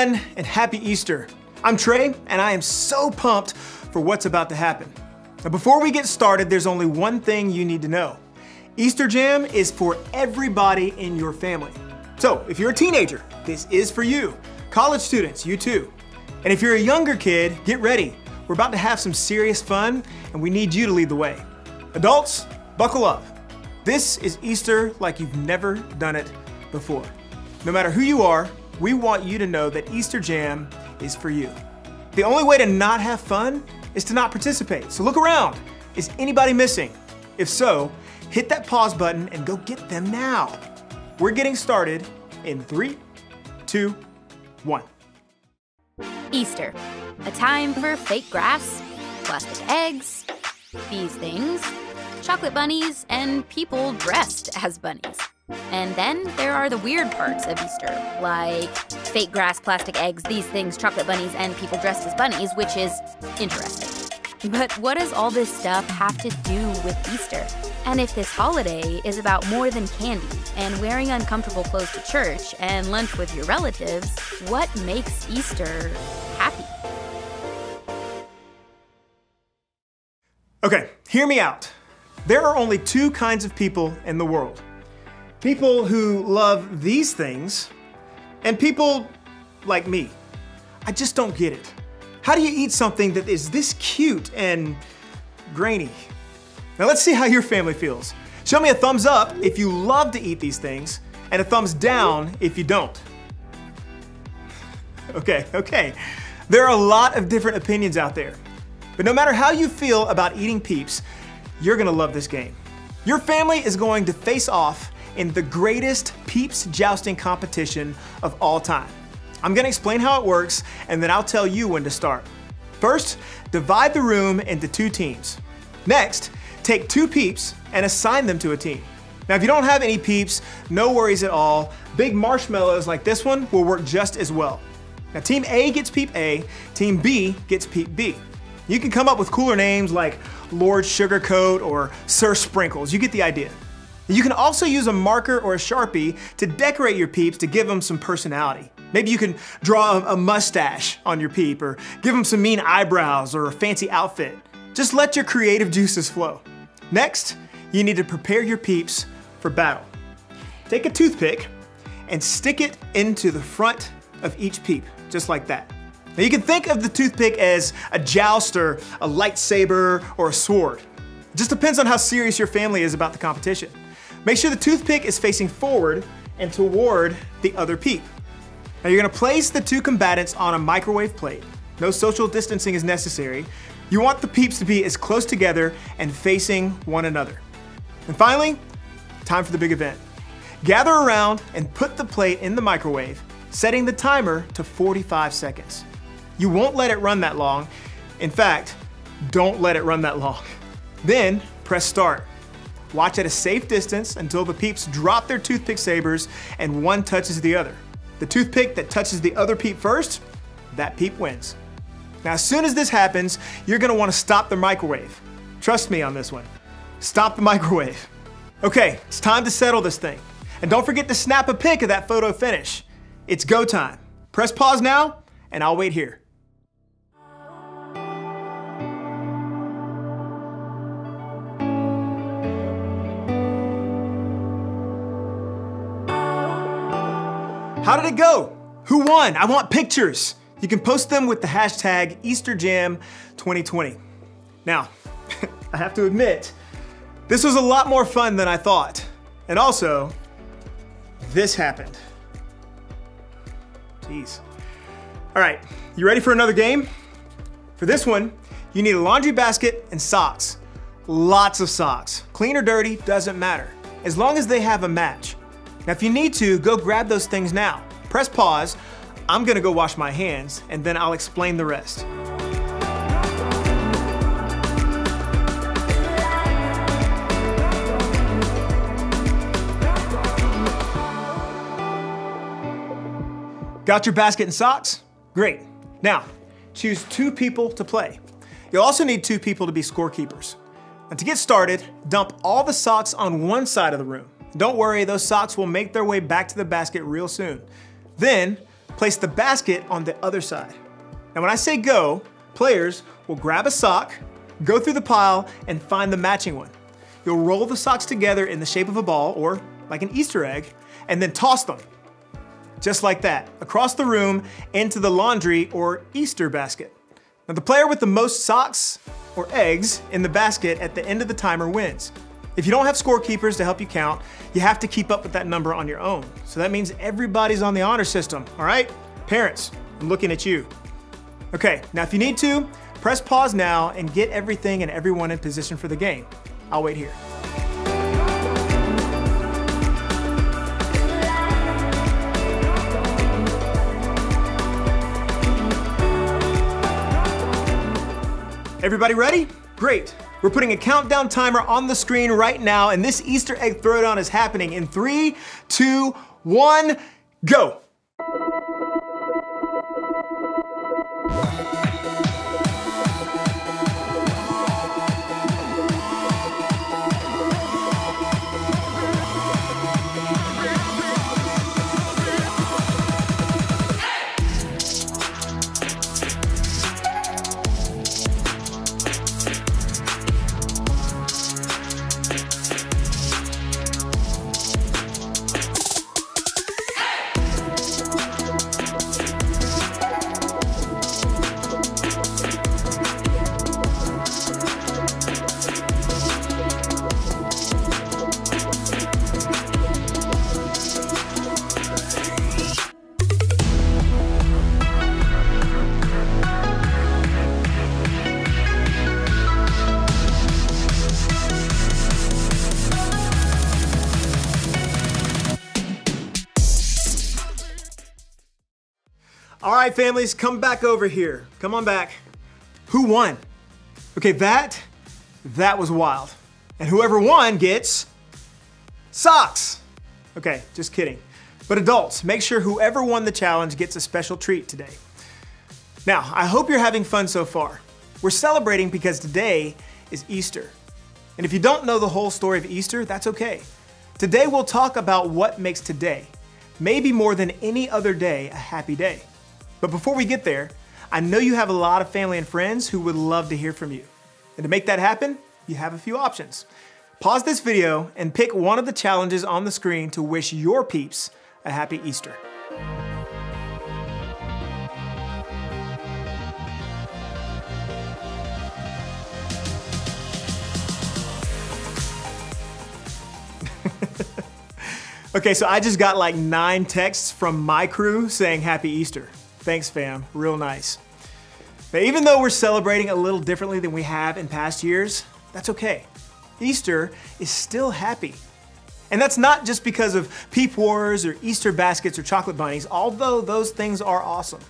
everyone, and happy Easter. I'm Trey, and I am so pumped for what's about to happen. Now, before we get started, there's only one thing you need to know. Easter Jam is for everybody in your family. So if you're a teenager, this is for you. College students, you too. And if you're a younger kid, get ready. We're about to have some serious fun, and we need you to lead the way. Adults, buckle up. This is Easter like you've never done it before. No matter who you are, we want you to know that Easter Jam is for you. The only way to not have fun is to not participate. So look around. Is anybody missing? If so, hit that pause button and go get them now. We're getting started in 3, 2, 1. Easter, a time for fake grass, plastic eggs, these things, chocolate bunnies, and people dressed as bunnies. And then there are the weird parts of Easter, like fake grass, plastic eggs, these things, chocolate bunnies, and people dressed as bunnies, which is interesting. But what does all this stuff have to do with Easter? And if this holiday is about more than candy and wearing uncomfortable clothes to church and lunch with your relatives, what makes Easter happy? Okay, hear me out. There are only two kinds of people in the world. People who love these things, and people like me. I just don't get it. How do you eat something that is this cute and grainy? Now let's see how your family feels. Show me a thumbs up if you love to eat these things, and a thumbs down if you don't. Okay. There are a lot of different opinions out there. But no matter how you feel about eating Peeps, you're gonna love this game. Your family is going to face off in the greatest Peeps jousting competition of all time. I'm gonna explain how it works, and then I'll tell you when to start. First, divide the room into 2 teams. Next, take 2 Peeps and assign them to a team. Now, if you don't have any Peeps, no worries at all. Big marshmallows like this one will work just as well. Now, Team A gets Peep A, Team B gets Peep B. You can come up with cooler names like Lord Sugarcoat or Sir Sprinkles. You get the idea. You can also use a marker or a Sharpie to decorate your Peeps to give them some personality. Maybe you can draw a mustache on your Peep, or give them some mean eyebrows or a fancy outfit. Just let your creative juices flow. Next, you need to prepare your Peeps for battle. Take a toothpick and stick it into the front of each Peep, just like that. Now you can think of the toothpick as a jouster, a lightsaber, or a sword. It just depends on how serious your family is about the competition. Make sure the toothpick is facing forward and toward the other Peep. Now you're gonna place the 2 combatants on a microwave plate. No social distancing is necessary. You want the Peeps to be as close together and facing one another. And finally, time for the big event. Gather around and put the plate in the microwave, setting the timer to 45 seconds. You won't let it run that long. In fact, don't let it run that long. Then press start. Watch at a safe distance until the Peeps drop their toothpick sabers and one touches the other. The toothpick that touches the other Peep first, that Peep wins. Now, as soon as this happens, you're gonna wanna stop the microwave. Trust me on this one. Stop the microwave. Okay, it's time to settle this thing. And don't forget to snap a pic of that photo finish. It's go time. Press pause now, and I'll wait here. How did it go? Who won? I want pictures. You can post them with the hashtag EasterJam2020. Now, I have to admit, this was a lot more fun than I thought. And also, this happened. Jeez. All right, you ready for another game? For this one, you need a laundry basket and socks. Lots of socks. Clean or dirty, doesn't matter, as long as they have a match. Now, if you need to, go grab those things now. Press pause. I'm gonna go wash my hands, and then I'll explain the rest. Got your basket and socks? Great. Now, choose 2 people to play. You'll also need 2 people to be scorekeepers. And to get started, dump all the socks on one side of the room. Don't worry, those socks will make their way back to the basket real soon. Then, place the basket on the other side. Now when I say go, players will grab a sock, go through the pile, and find the matching one. You'll roll the socks together in the shape of a ball, or like an Easter egg, and then toss them. Just like that, across the room into the laundry or Easter basket. Now the player with the most socks or eggs in the basket at the end of the timer wins. If you don't have scorekeepers to help you count, you have to keep up with that number on your own. So that means everybody's on the honor system, all right? Parents, I'm looking at you. Okay, now if you need to, press pause now and get everything and everyone in position for the game. I'll wait here. Everybody ready? Great. We're putting a countdown timer on the screen right now, and this Easter egg throwdown is happening in 3, 2, 1, go. All right, families, come back over here. Come on back. Who won? Okay, that was wild. And whoever won gets socks. Okay, just kidding. But adults, make sure whoever won the challenge gets a special treat today. Now, I hope you're having fun so far. We're celebrating because today is Easter. And if you don't know the whole story of Easter, that's okay. Today we'll talk about what makes today, maybe more than any other day, a happy day. But before we get there, I know you have a lot of family and friends who would love to hear from you. And to make that happen, you have a few options. Pause this video and pick one of the challenges on the screen to wish your peeps a happy Easter. Okay, so I just got like 9 texts from my crew saying happy Easter. Thanks, fam. Real nice. But even though we're celebrating a little differently than we have in past years, that's okay. Easter is still happy. And that's not just because of peep wars or Easter baskets or chocolate bunnies, although those things are awesome.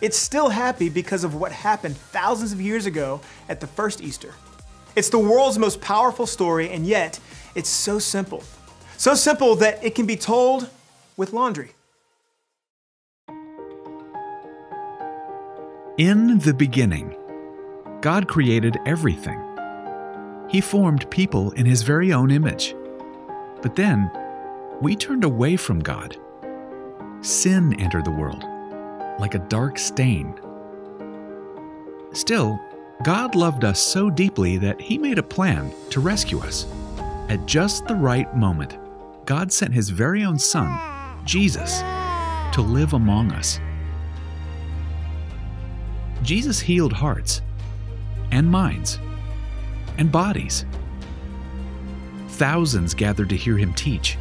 It's still happy because of what happened thousands of years ago at the first Easter. It's the world's most powerful story, and yet it's so simple. So simple that it can be told with laundry. In the beginning, God created everything. He formed people in His very own image. But then, we turned away from God. Sin entered the world, like a dark stain. Still, God loved us so deeply that He made a plan to rescue us. At just the right moment, God sent His very own Son, Jesus, to live among us. Jesus healed hearts, and minds, and bodies. Thousands gathered to hear Him teach.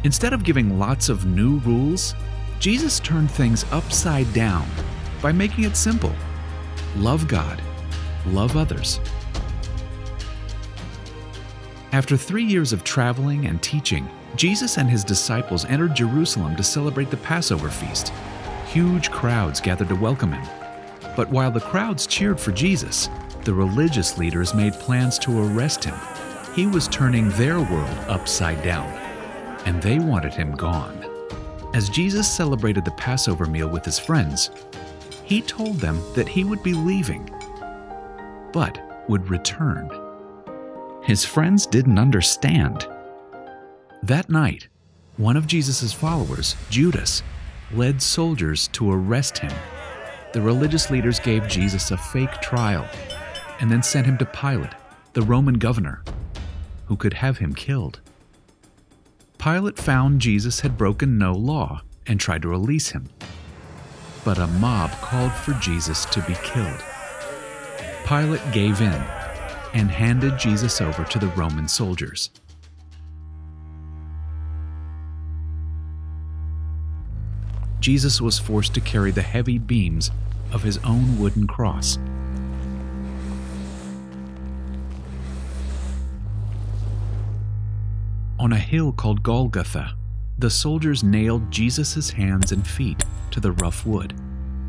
Instead of giving lots of new rules, Jesus turned things upside down by making it simple. Love God, love others. After 3 years of traveling and teaching, Jesus and His disciples entered Jerusalem to celebrate the Passover feast. Huge crowds gathered to welcome Him. But while the crowds cheered for Jesus, the religious leaders made plans to arrest Him. He was turning their world upside down, and they wanted Him gone. As Jesus celebrated the Passover meal with His friends, He told them that He would be leaving, but would return. His friends didn't understand. That night, one of Jesus' followers, Judas, led soldiers to arrest him. The religious leaders gave Jesus a fake trial and then sent him to Pilate, the Roman governor, who could have him killed. Pilate found Jesus had broken no law and tried to release him. But a mob called for Jesus to be killed. Pilate gave in and handed Jesus over to the Roman soldiers. Jesus was forced to carry the heavy beams of his own wooden cross. On a hill called Golgotha, the soldiers nailed Jesus' hands and feet to the rough wood.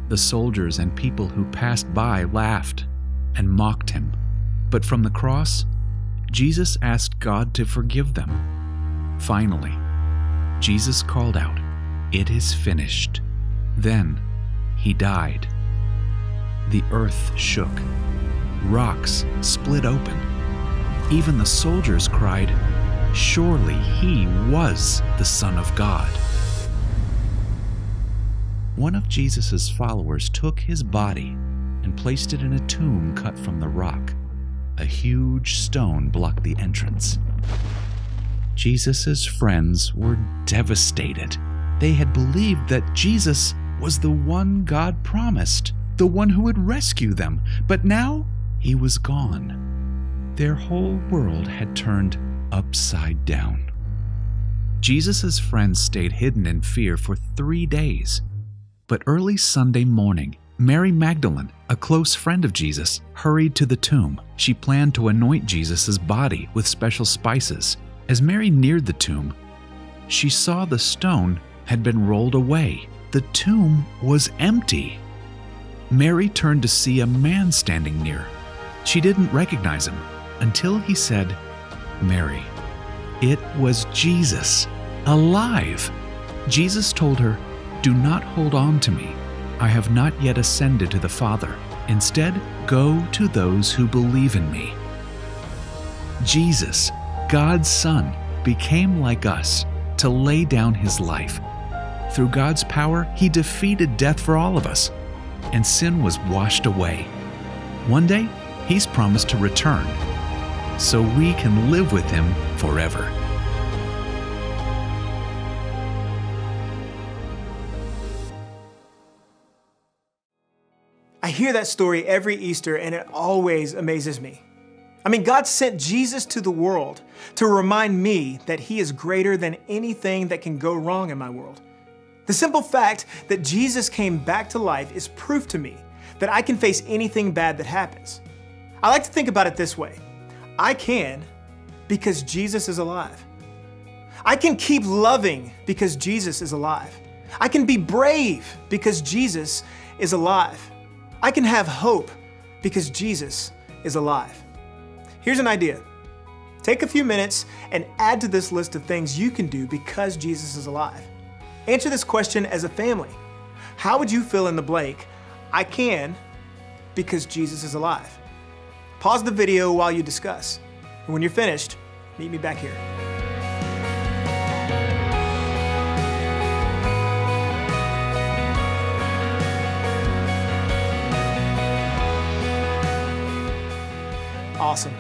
The soldiers and people who passed by laughed and mocked him. But from the cross, Jesus asked God to forgive them. Finally, Jesus called out, "It is finished." Then he died. The earth shook. Rocks split open. Even the soldiers cried, "Surely he was the Son of God." One of Jesus' followers took his body and placed it in a tomb cut from the rock. A huge stone blocked the entrance. Jesus' friends were devastated. They had believed that Jesus was the one God promised, the one who would rescue them, but now he was gone. Their whole world had turned upside down. Jesus' friends stayed hidden in fear for 3 days. But early Sunday morning, Mary Magdalene, a close friend of Jesus, hurried to the tomb. She planned to anoint Jesus' body with special spices. As Mary neared the tomb, she saw the stone had been rolled away. The tomb was empty. Mary turned to see a man standing near. She didn't recognize him until he said, "Mary." It was Jesus, alive. Jesus told her, "Do not hold on to me. I have not yet ascended to the Father. Instead, go to those who believe in me." Jesus, God's Son, became like us to lay down his life. Through God's power, he defeated death for all of us, and sin was washed away. One day, he's promised to return, so we can live with him forever. I hear that story every Easter and it always amazes me. I mean, God sent Jesus to the world to remind me that he is greater than anything that can go wrong in my world. The simple fact that Jesus came back to life is proof to me that I can face anything bad that happens. I like to think about it this way. I can because Jesus is alive. I can keep loving because Jesus is alive. I can be brave because Jesus is alive. I can have hope because Jesus is alive. Here's an idea. Take a few minutes and add to this list of things you can do because Jesus is alive. Answer this question as a family. How would you fill in the blank? I can because Jesus is alive. Pause the video while you discuss. And when you're finished, meet me back here. Awesome.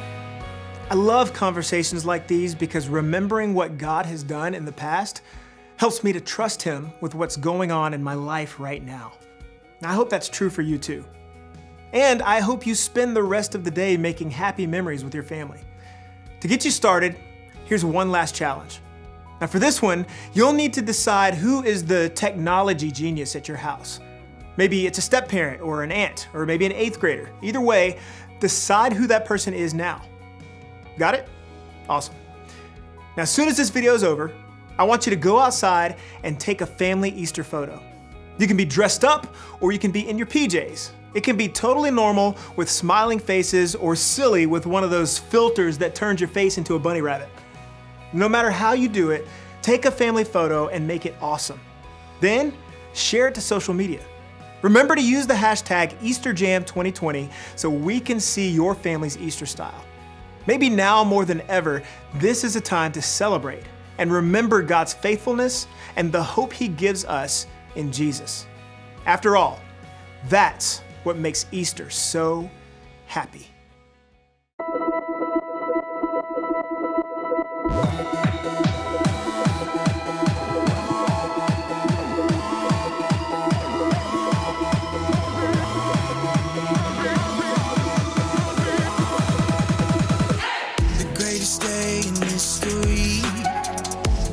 I love conversations like these because remembering what God has done in the past helps me to trust him with what's going on in my life right now. And I hope that's true for you too. And I hope you spend the rest of the day making happy memories with your family. To get you started, here's one last challenge. Now for this one, you'll need to decide who is the technology genius at your house. Maybe it's a step-parent or an aunt, or maybe an 8th grader. Either way, decide who that person is now. Got it? Awesome. Now as soon as this video is over, I want you to go outside and take a family Easter photo. You can be dressed up or you can be in your PJs. It can be totally normal with smiling faces or silly with one of those filters that turns your face into a bunny rabbit. No matter how you do it, take a family photo and make it awesome. Then share it to social media. Remember to use the hashtag EasterJam2020 so we can see your family's Easter style. Maybe now more than ever, this is a time to celebrate and remember God's faithfulness and the hope he gives us in Jesus. After all, that's what makes Easter so happy.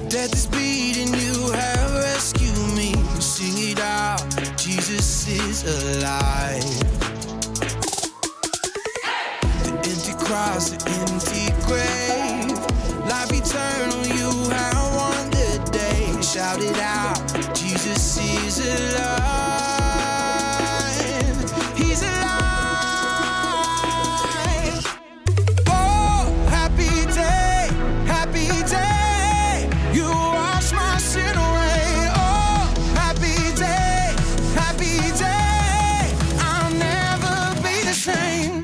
Death is beating, you have rescued me. Sing it out, Jesus is alive. The empty cross, the empty grave, life eternal, you have won the day. Shout it out, Jesus is alive. He's alive. Oh, happy day, happy day. You wash my sin away. Oh, happy day, happy day. I'll never be the same.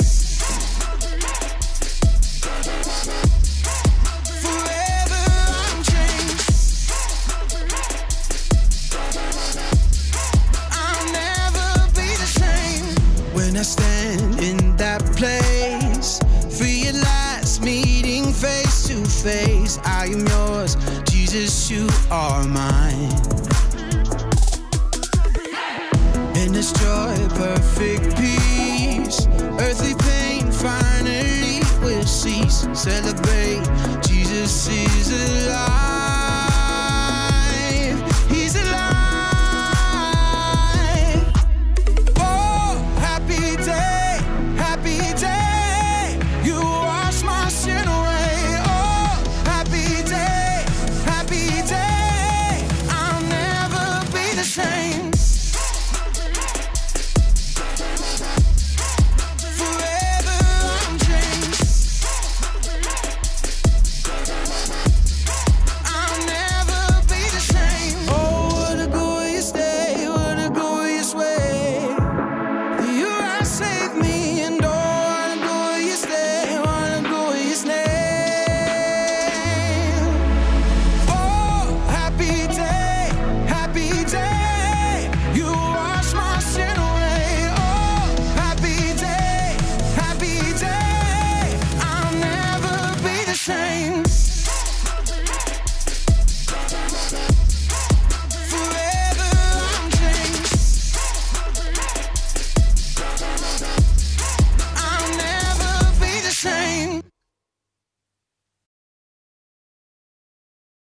Forever I'm changed. I'll never be the same. When I stand in that place, realize meeting face to face, I am yours. Jesus, you are mine. In this joy, perfect peace, earthly pain finally will cease. Celebrate